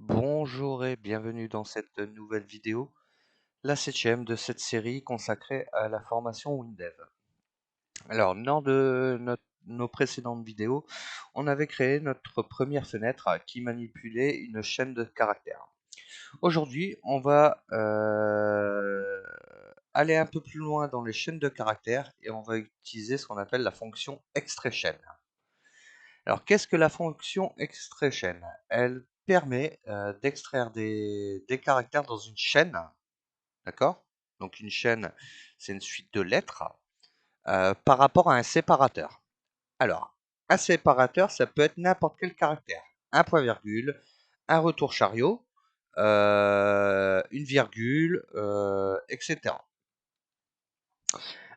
Bonjour et bienvenue dans cette nouvelle vidéo, la 7e de cette série consacrée à la formation WinDev. Alors, lors de nos précédentes vidéos, on avait créé notre première fenêtre qui manipulait une chaîne de caractères. Aujourd'hui, on va aller un peu plus loin dans les chaînes de caractères et on va utiliser ce qu'on appelle la fonction extrachain. Alors, qu'est-ce que la fonction extrachain? Elle permet d'extraire des caractères dans une chaîne, d'accord? Donc une chaîne, c'est une suite de lettres par rapport à un séparateur. Alors, un séparateur, ça peut être n'importe quel caractère. Un point virgule, un retour chariot, une virgule, etc.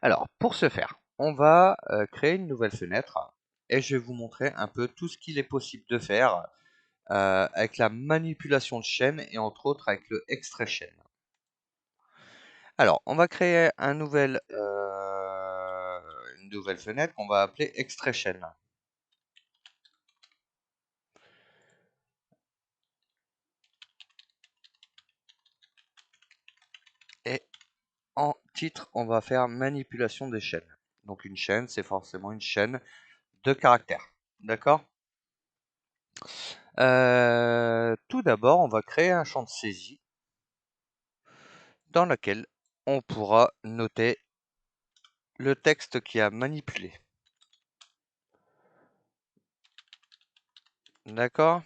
Alors, pour ce faire, on va créer une nouvelle fenêtre et je vais vous montrer un peu tout ce qu'il est possible de faire avec la manipulation de chaîne et entre autres avec le extrait chaîne. Alors, on va créer une nouvelle fenêtre qu'on va appeler extrait chaîne. Et en titre, on va faire manipulation des chaînes. Donc une chaîne, c'est forcément une chaîne de caractères. D'accord? Tout d'abord, on va créer un champ de saisie dans lequel on pourra noter le texte qui a manipulé. D'accord?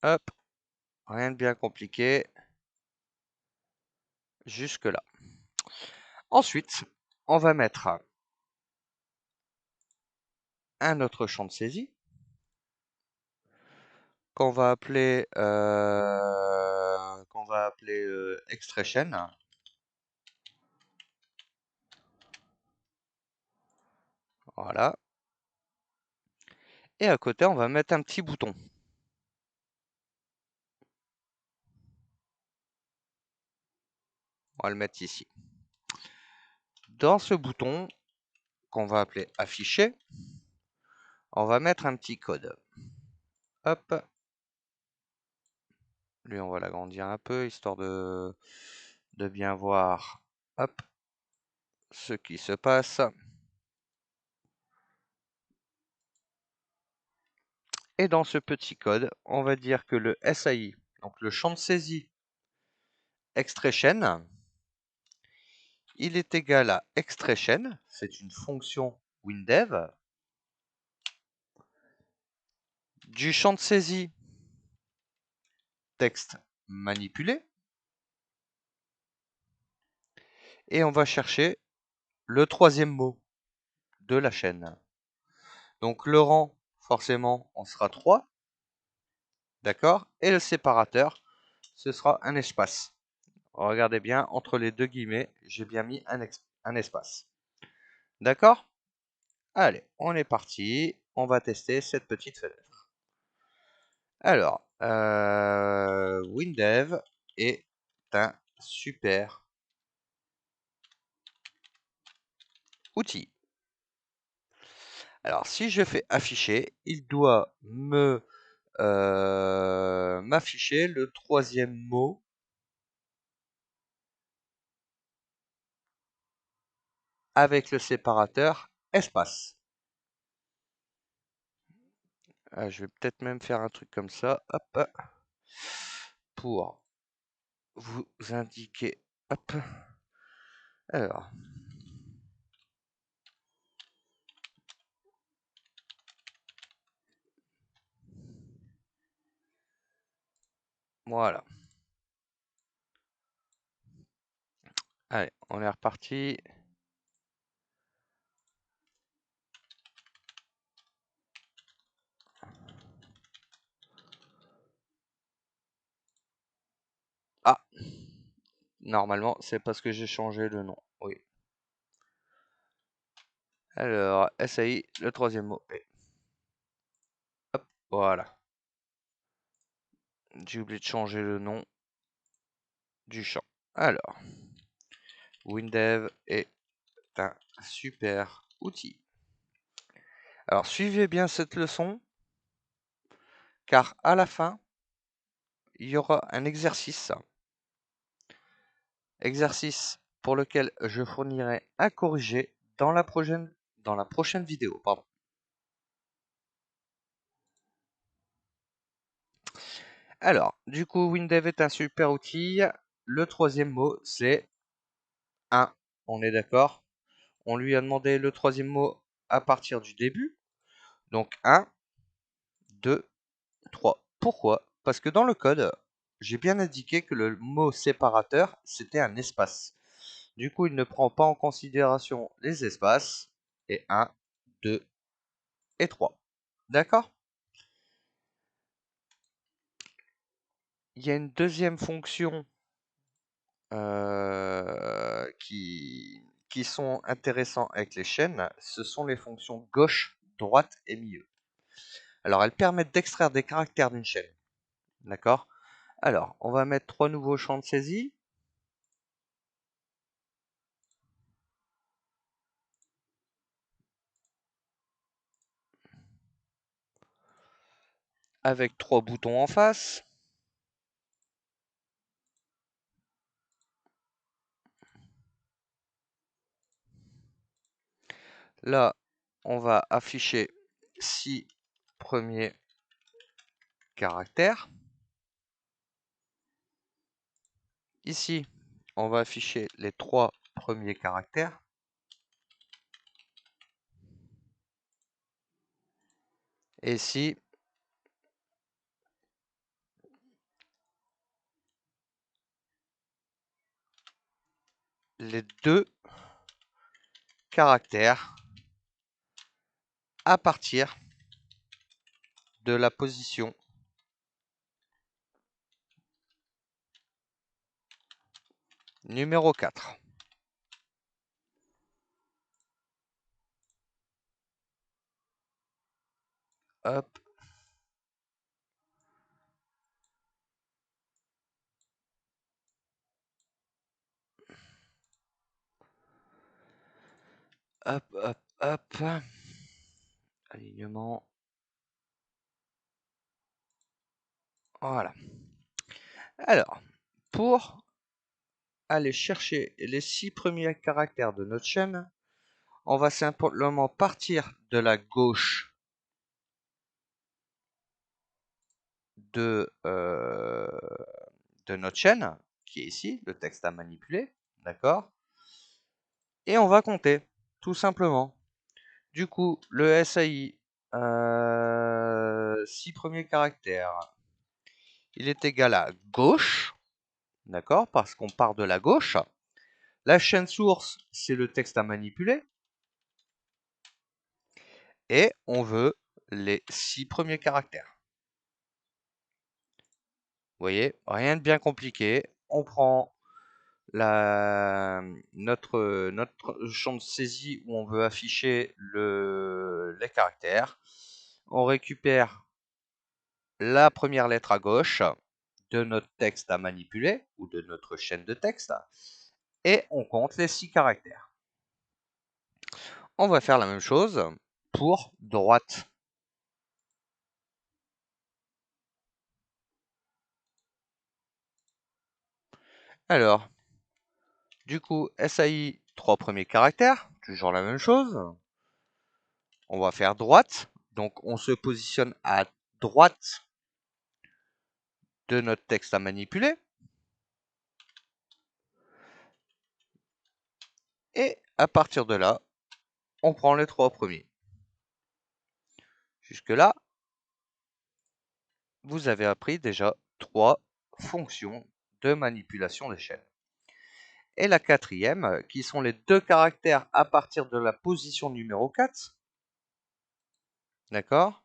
Hop, rien de bien compliqué jusque-là. Ensuite, on va mettre un autre champ de saisie qu'on va appeler extrait chaîne. Voilà. Et à côté, on va mettre un petit bouton. On va le mettre ici. Dans ce bouton, qu'on va appeler afficher, on va mettre un petit code. Hop. Lui, on va l'agrandir un peu, histoire de bien voir, hop, ce qui se passe. Et dans ce petit code, on va dire que le SAI, donc le champ de saisie extrait chaîne, il est égal à extrait chaîne, c'est une fonction WinDev, du champ de saisie texte manipulé, et on va chercher le troisième mot de la chaîne. Donc le rang, forcément, on sera 3, d'accord? Et le séparateur, ce sera un espace. Regardez bien, entre les deux guillemets, j'ai bien mis un espace. D'accord? Allez, on est parti. On va tester cette petite fenêtre. Alors, WinDev est un super outil. Alors, si je fais afficher, il doit m'afficher le troisième mot avec le séparateur espace. Je vais peut-être même faire un truc comme ça, hop, pour vous indiquer, hop. Alors, voilà. Allez, on est reparti. Ah, normalement, c'est parce que j'ai changé le nom. Oui. Alors, SAI, le troisième mot. Hop, voilà. J'ai oublié de changer le nom du champ. Alors, WinDev est un super outil. Alors, suivez bien cette leçon, car à la fin, il y aura un exercice pour lequel je fournirai un corrigé dans la prochaine vidéo. Pardon. Alors, du coup, WinDev est un super outil. Le troisième mot, c'est 1. On est d'accord? On lui a demandé le troisième mot à partir du début. Donc 1, 2, 3. Pourquoi? Parce que dans le code, j'ai bien indiqué que le mot séparateur, c'était un espace. Du coup, il ne prend pas en considération les espaces. Et 1, 2 et 3. D'accord? Il y a une deuxième fonction qui sont intéressants avec les chaînes. Ce sont les fonctions gauche, droite et milieu. Alors, elles permettent d'extraire des caractères d'une chaîne. D'accord? Alors, on va mettre 3 nouveaux champs de saisie. Avec 3 boutons en face. Là, on va afficher 6 premiers caractères. Ici, on va afficher les 3 premiers caractères. Et ici, les 2 caractères à partir de la position numéro 4. Hop. Hop, hop, hop. Alignement. Voilà. Alors, pour aller chercher les 6 premiers caractères de notre chaîne, on va simplement partir de la gauche de notre chaîne, qui est ici, le texte à manipuler, d'accord? Et on va compter, tout simplement. Du coup, le SAI, 6 premiers caractères, il est égal à gauche, d'accord? Parce qu'on part de la gauche. La chaîne source, c'est le texte à manipuler. Et on veut les 6 premiers caractères. Vous voyez, rien de bien compliqué. On prend notre champ de saisie où on veut afficher les caractères. On récupère la première lettre à gauche de notre texte à manipuler ou de notre chaîne de texte et on compte les 6 caractères. On va faire la même chose pour droite. Alors, du coup, SAI, 3 premiers caractères, toujours la même chose. On va faire droite, donc on se positionne à droite de notre texte à manipuler. Et à partir de là, on prend les 3 premiers. Jusque-là, vous avez appris déjà 3 fonctions de manipulation des chaînes. Et la quatrième, qui sont les 2 caractères à partir de la position numéro 4. D'accord?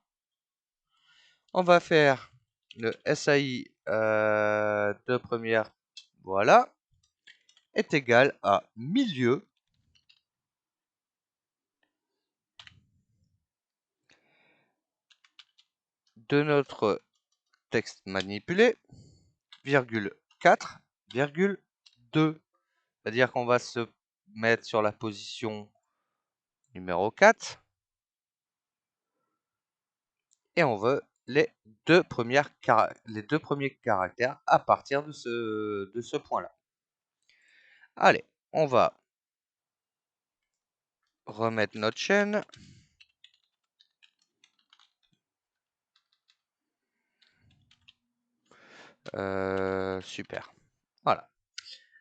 On va faire le SAI de première, voilà, est égal à milieu de notre texte manipulé, virgule 4, virgule 2. C'est-à-dire qu'on va se mettre sur la position numéro 4 et on veut les deux premiers caractères à partir de ce point-là. Allez, on va remettre notre chaîne. Super. Voilà.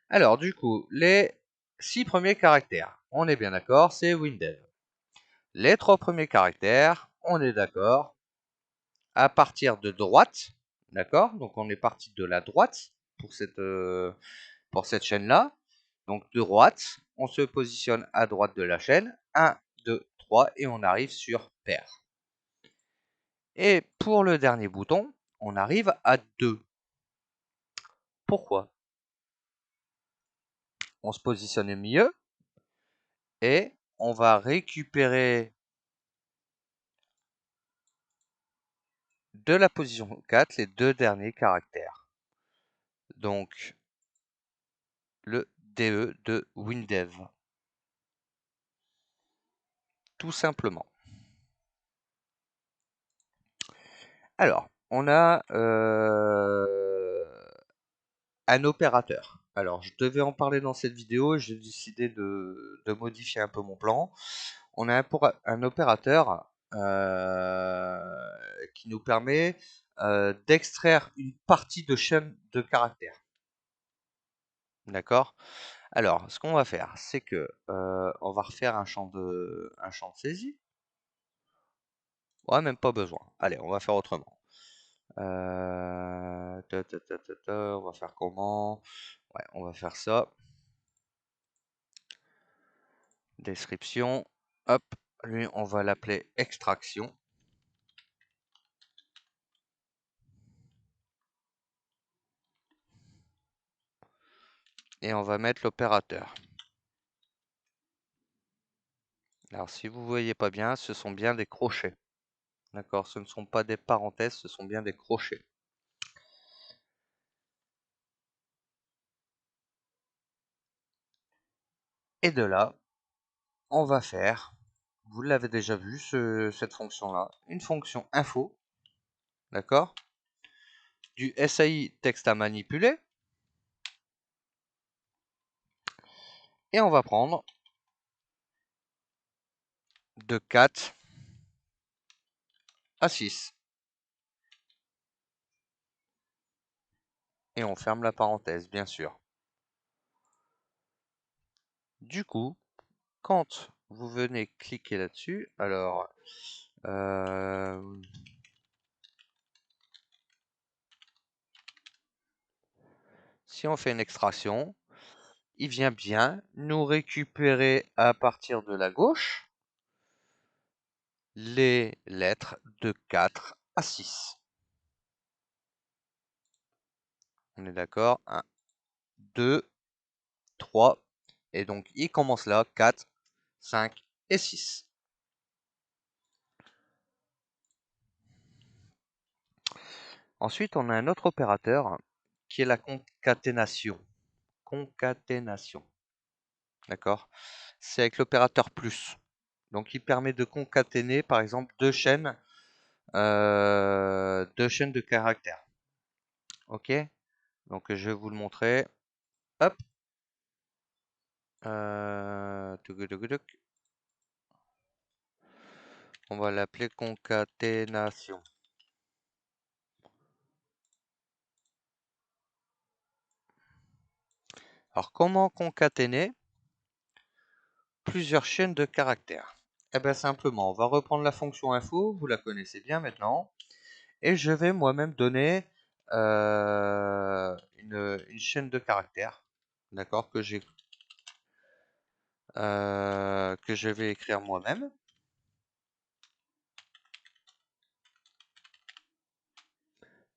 Alors, du coup, les 6 premiers caractères, on est bien d'accord, c'est WinDev. Les 3 premiers caractères, on est d'accord, à partir de droite, d'accord? Donc, on est parti de la droite pour cette chaîne-là. Donc, de droite, on se positionne à droite de la chaîne. 1, 2, 3, et on arrive sur paire. Et pour le dernier bouton, on arrive à 2. Pourquoi? On se positionne au milieu et on va récupérer de la position 4 les 2 derniers caractères. Donc, le DE de WinDev. Tout simplement. Alors, on a un opérateur. Alors, je devais en parler dans cette vidéo, j'ai décidé de modifier un peu mon plan. On a un opérateur qui nous permet d'extraire une partie de chaîne de caractères. D'accord? Alors, ce qu'on va faire, c'est que on va refaire un champ de saisie. Ouais, même pas besoin. Allez, on va faire autrement. On va faire comment? Ouais, on va faire ça. Description. Hop, lui, on va l'appeler extraction. Et on va mettre l'opérateur. Alors, si vous voyez pas bien, ce sont bien des crochets. D'accord? Ce ne sont pas des parenthèses, ce sont bien des crochets. Et de là, on va faire, vous l'avez déjà vu, cette fonction-là, une fonction info, d'accord? Du SAI texte à manipuler. Et on va prendre de 4 à 6. Et on ferme la parenthèse, bien sûr. Du coup, quand vous venez cliquer là-dessus, alors si on fait une extraction, il vient bien nous récupérer à partir de la gauche les lettres de 4 à 6. On est d'accord? 1, 2, 3. Et donc, il commence là, 4, 5 et 6. Ensuite, on a un autre opérateur qui est la concaténation. Concaténation. D'accord? C'est avec l'opérateur plus. Donc, il permet de concaténer, par exemple, deux chaînes de caractères. Ok? Donc, je vais vous le montrer. Hop. On va l'appeler concaténation. Alors, comment concaténer plusieurs chaînes de caractères? Eh bien, simplement, on va reprendre la fonction info, vous la connaissez bien maintenant, et je vais moi-même donner une chaîne de caractères, d'accord, que je vais écrire moi-même.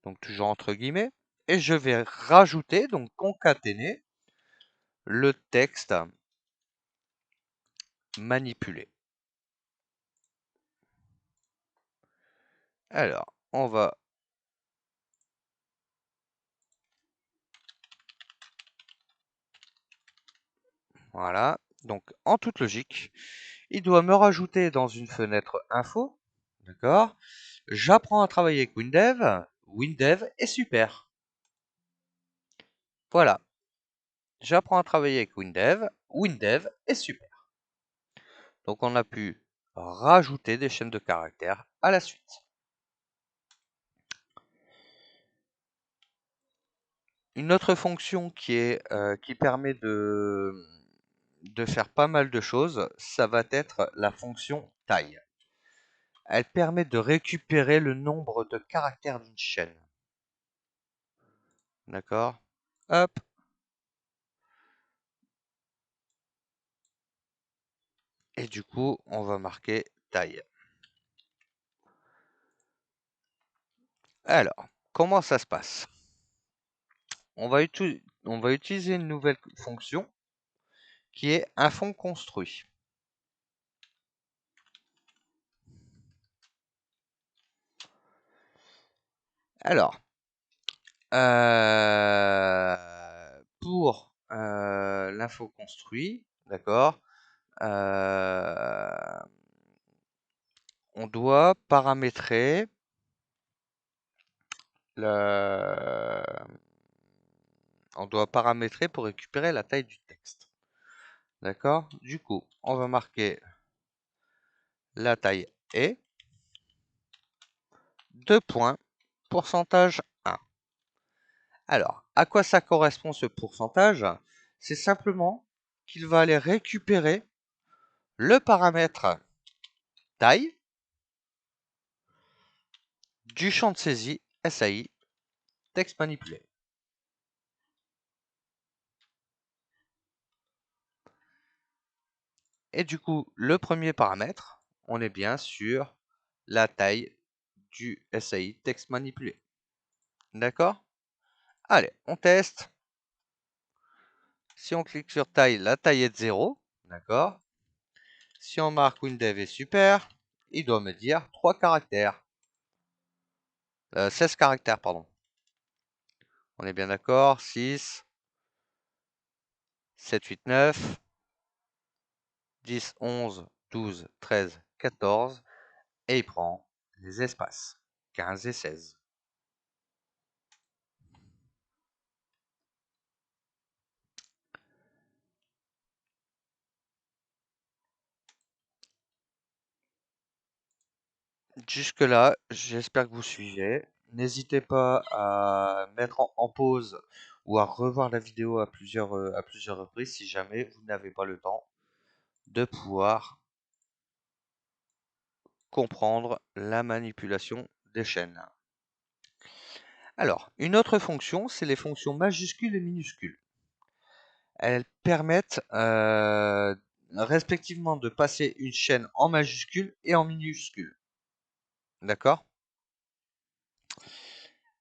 Donc, toujours entre guillemets, et je vais rajouter, donc concaténer, le texte manipulé. Alors, on va voilà. Donc, en toute logique, il doit me rajouter dans une fenêtre info, d'accord? J'apprends à travailler avec WinDev. WinDev est super. Voilà. J'apprends à travailler avec WinDev. WinDev est super. Donc on a pu rajouter des chaînes de caractères à la suite. Une autre fonction qui permet de faire pas mal de choses, ça va être la fonction taille. Elle permet de récupérer le nombre de caractères d'une chaîne. D'accord? Hop. Et du coup, on va marquer taille. Alors, comment ça se passe? On va utiliser une nouvelle fonction qui est un fond construit. Alors, pour l'info construit, d'accord, on doit paramétrer pour récupérer la taille du texte. D'accord? Du coup, on va marquer la taille est 2 points, pourcentage 1. Alors, à quoi ça correspond ce pourcentage? C'est simplement qu'il va aller récupérer le paramètre taille du champ de saisie SAI texte manipulé. Et du coup, le premier paramètre, on est bien sur la taille du SAI texte manipulé. D'accord? Allez, on teste. Si on clique sur taille, la taille est de 0. D'accord? Si on marque WinDev est super, il doit me dire 3 caractères. 16 caractères, pardon. On est bien d'accord? 6, 7, 8, 9, 10, 11, 12, 13, 14. Et il prend les espaces. 15 et 16. Jusque-là, j'espère que vous suivez. N'hésitez pas à mettre en pause ou à revoir la vidéo à plusieurs reprises si jamais vous n'avez pas le temps de pouvoir comprendre la manipulation des chaînes. Alors, une autre fonction, c'est les fonctions majuscules et minuscules. Elles permettent respectivement de passer une chaîne en majuscule et en minuscule. D'accord?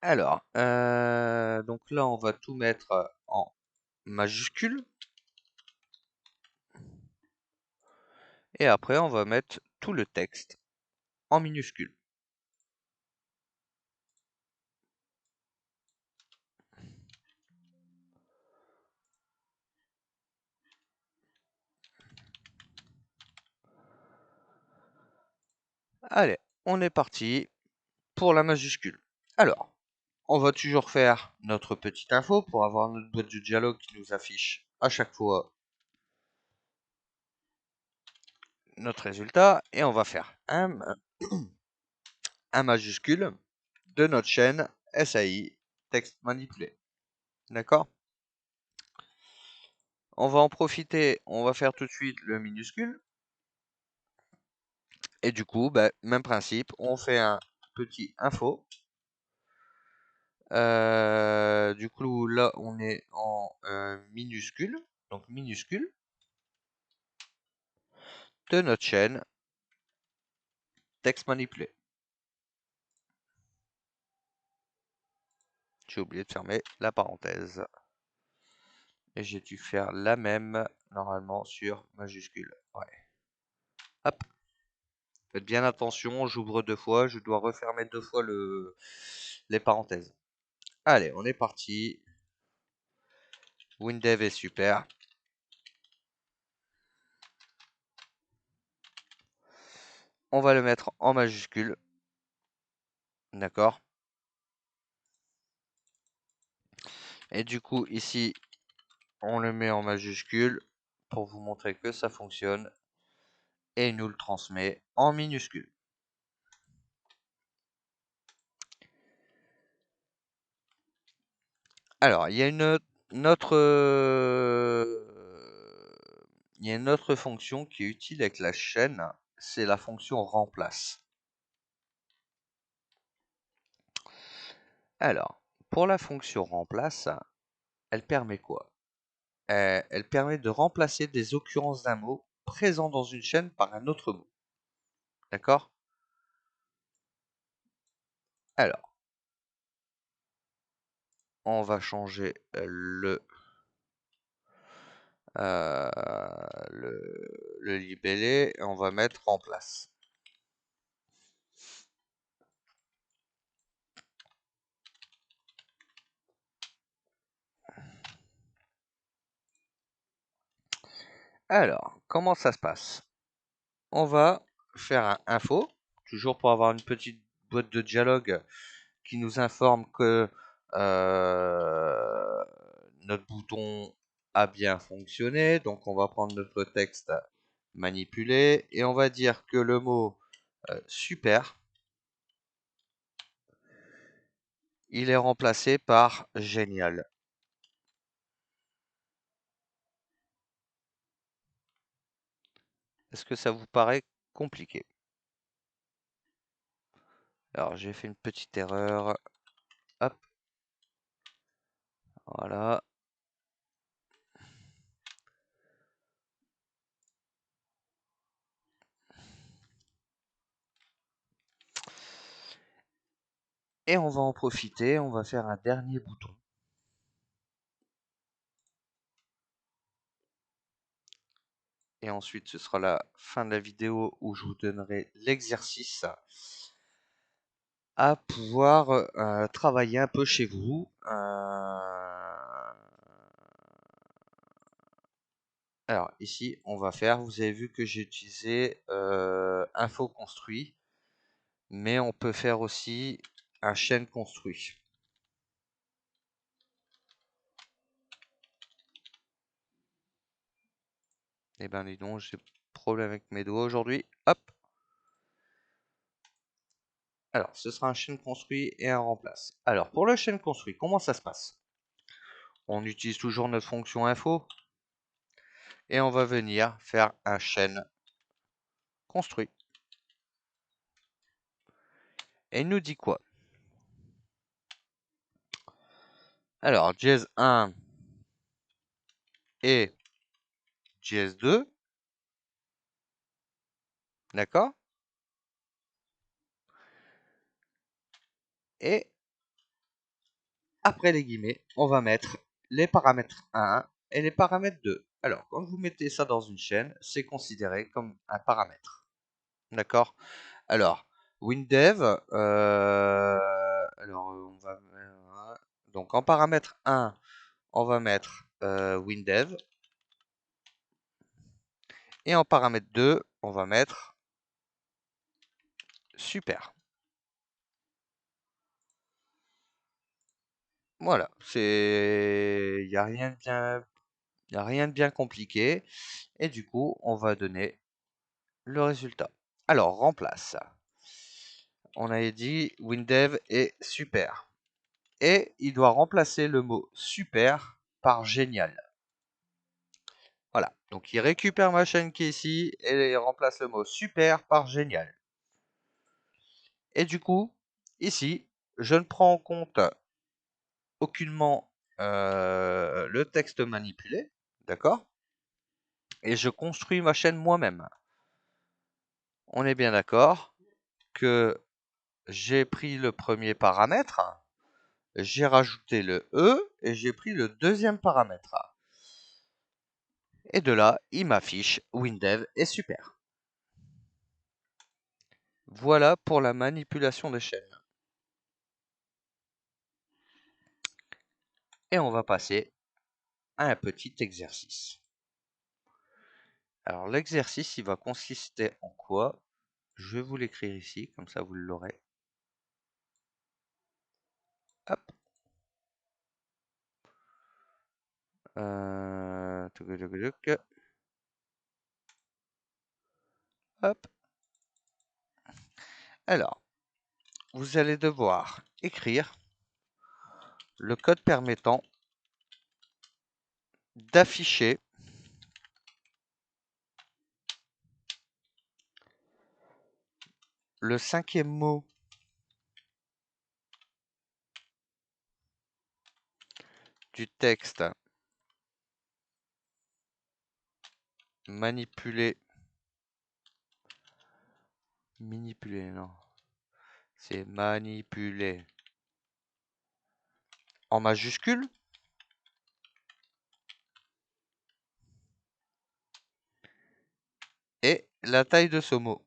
Alors, donc là, on va tout mettre en majuscule. Et après, on va mettre tout le texte en minuscule. Allez, on est parti pour la majuscule. Alors, on va toujours faire notre petite info pour avoir notre boîte de dialogue qui nous affiche à chaque fois notre résultat. Et on va faire un majuscule de notre chaîne SAI texte manipulé. D'accord? On va en profiter, on va faire tout de suite le minuscule. Et du coup, bah, même principe, on fait un petit info. Du coup, là, on est en minuscule, donc minuscule de notre chaîne texte manipulé. J'ai oublié de fermer la parenthèse. Et j'ai dû faire la même, normalement, sur majuscule. Ouais. Hop. Faites bien attention, j'ouvre 2 fois, je dois refermer 2 fois les parenthèses. Allez, on est parti. WinDev est super. On va le mettre en majuscule. D'accord? Et du coup, ici, on le met en majuscule pour vous montrer que ça fonctionne et il nous le transmet en minuscule. Alors, il y a une autre fonction qui est utile avec la chaîne, c'est la fonction remplace. Alors, pour la fonction remplace, elle permet quoi? Elle permet de remplacer des occurrences d'un mot présent dans une chaîne par un autre mot. D'accord? Alors, on va changer euh, le libellé et on va mettre remplace. Alors, comment ça se passe? On va faire un info, toujours pour avoir une petite boîte de dialogue qui nous informe que notre bouton a bien fonctionné. Donc on va prendre notre texte manipulé et on va dire que le mot super, il est remplacé par génial. Est-ce que ça vous paraît compliqué? Alors j'ai fait une petite erreur. Hop, voilà. Et on va en profiter, on va faire un dernier bouton. Et ensuite, ce sera la fin de la vidéo où je vous donnerai l'exercice à pouvoir travailler un peu chez vous. Alors ici, on va faire, vous avez vu que j'ai utilisé info construit, mais on peut faire aussi un chaîne construit. Eh ben dis donc, j'ai problème avec mes doigts aujourd'hui. Hop. Alors, ce sera un chaîne construit et un remplace. Alors, pour le chaîne construit, comment ça se passe? On utilise toujours notre fonction info et on va venir faire un chaîne construit. Et il nous dit quoi? Alors, dièse 1 et dièse 2, d'accord? Et après les guillemets, on va mettre les paramètres 1 et les paramètres 2. Alors, quand vous mettez ça dans une chaîne, c'est considéré comme un paramètre. D'accord? Alors, WinDev, on va donc en paramètre 1, on va mettre WinDev. Et en paramètre 2, on va mettre super. Voilà, il n'y a rien de bien compliqué. Et du coup, on va donner le résultat. Alors, remplace. On avait dit WinDev est super. Et il doit remplacer le mot super par génial. Voilà, donc il récupère ma chaîne qui est ici et il remplace le mot super par génial. Et du coup, ici, je ne prends en compte aucunement le texte manipulé, d'accord? Et je construis ma chaîne moi-même. On est bien d'accord que j'ai pris le premier paramètre, j'ai rajouté le E et j'ai pris le deuxième paramètre. Et de là, il m'affiche WinDev est super. Voilà pour la manipulation des chaînes. Et on va passer à un petit exercice. Alors l'exercice, il va consister en quoi? Je vais vous l'écrire ici, comme ça vous l'aurez. Hop. Tuc. Hop. Alors, vous allez devoir écrire le code permettant d'afficher le cinquième mot du texte manipulé. Non. C'est manipulé en majuscule. Et la taille de ce mot.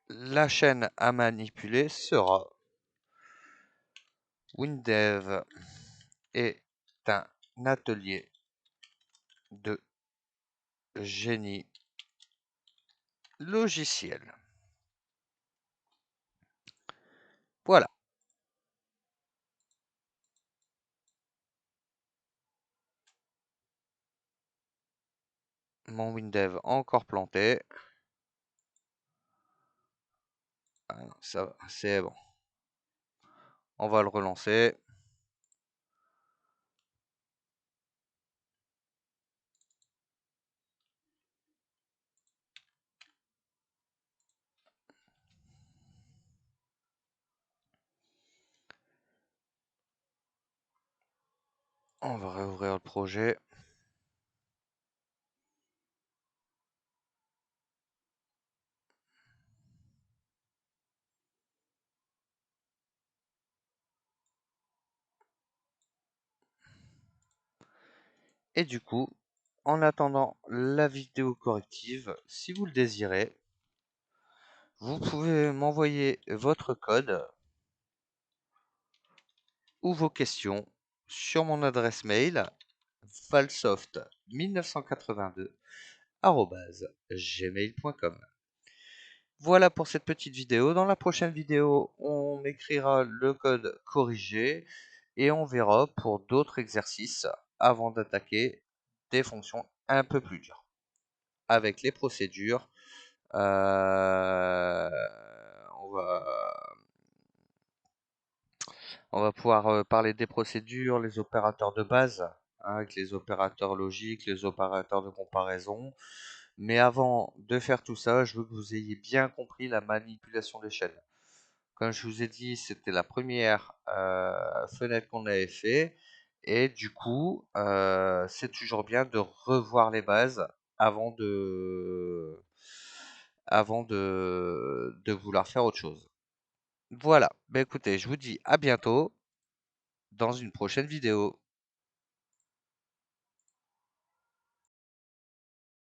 La chaîne à manipuler sera WinDev est un atelier de génie logiciel. Voilà. Mon WinDev encore planté. Ah non, ça va, c'est bon. On va le relancer. On va réouvrir le projet. Et du coup, en attendant la vidéo corrective, si vous le désirez, vous pouvez m'envoyer votre code ou vos questions sur mon adresse mail valsoft1982@gmail.com. Voilà pour cette petite vidéo. Dans la prochaine vidéo, on écrira le code corrigé et on verra pour d'autres exercices avant d'attaquer des fonctions un peu plus dures. Avec les procédures, on va pouvoir parler des procédures, les opérateurs de base, hein, avec les opérateurs logiques, les opérateurs de comparaison. Mais avant de faire tout ça, je veux que vous ayez bien compris la manipulation des chaînes. Comme je vous ai dit, c'était la première fenêtre qu'on avait fait. Et du coup, c'est toujours bien de revoir les bases avant de vouloir faire autre chose. Voilà, bah écoutez, je vous dis à bientôt dans une prochaine vidéo.